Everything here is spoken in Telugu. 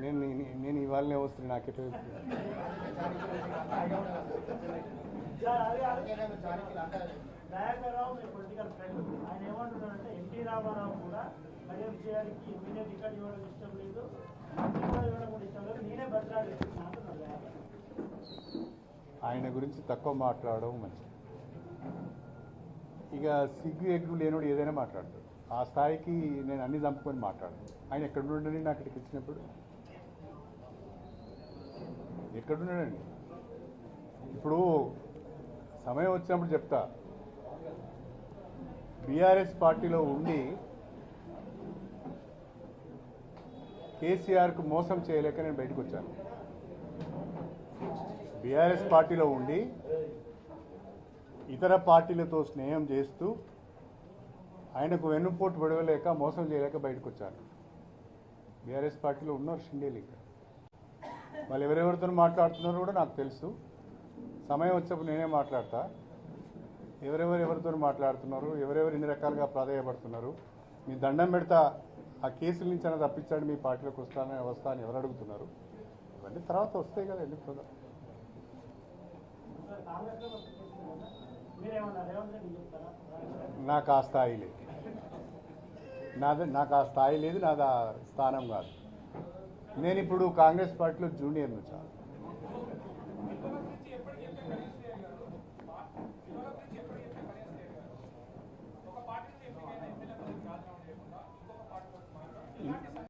నేను ఇవాళనే వస్తుంది నాకెట్లా దయాకర్రావు మీ పొలిటికల్ ఫ్రెండ్ ఆయన ఏమంటున్నారంటే ఎన్టీ రామారావు కూడా కడియం చేయడానికి ఇమీడియట్ టికెట్ ఇవ్వడం ఇష్టం లేదు, మంత్రి కూడా ఇవ్వడం కూడా ఇష్టం లేదు, నేనే బతలాడు అంటున్నారు. ఆయన గురించి తక్కువ మాట్లాడడం మంచిది. ఇక సిగ్గు ఎగ్గు లేనోడు ఏదైనా మాట్లాడతాడు. ఆ స్థాయికి నేను అన్ని చంపుకొని మాట్లాడను. ఆయన ఎక్కడున్నాడని నాకు ఇక్కడికి ఇచ్చినప్పుడు ఎక్కడున్నాడండి? ఇప్పుడు సమయం వచ్చినప్పుడు చెప్తా. బీఆర్ఎస్ పార్టీలో ఉండి కేసీఆర్కు మోసం చేయలేక నేను బయటకు వచ్చాను. బీఆర్ఎస్ పార్టీలో ఉండి ఇతర పార్టీలతో స్నేహం చేస్తూ ఆయనకు వెన్నుపోటు విడవలేక మోసం చేయలేక బయటకు వచ్చాను. బీఆర్ఎస్ పార్టీలో ఉన్నారు షిండేలు. ఇక్కడ వాళ్ళు ఎవరెవరితో మాట్లాడుతున్నారో కూడా నాకు తెలుసు. సమయం వచ్చినప్పుడు నేనే మాట్లాడతా. ఎవరెవరితో మాట్లాడుతున్నారు, ఎవరెవరు ఇన్ని రకాలుగా ప్రాధాన్యపడుతున్నారు, మీ దండం పెడతా ఆ కేసుల నుంచి అయినా తప్పించాడు మీ పార్టీలోకి వస్తా అని ఎవరు అడుగుతున్నారు? ఇవన్నీ తర్వాత వస్తాయి కదా. ఎందుకు కదా నాకు ఆ స్థాయి లేదు, నాకు ఆ స్థాయి లేదు, నాది ఆ స్థానం కాదు. నేను ఇప్పుడు కాంగ్రెస్ పార్టీలో జూనియర్ను. చాలా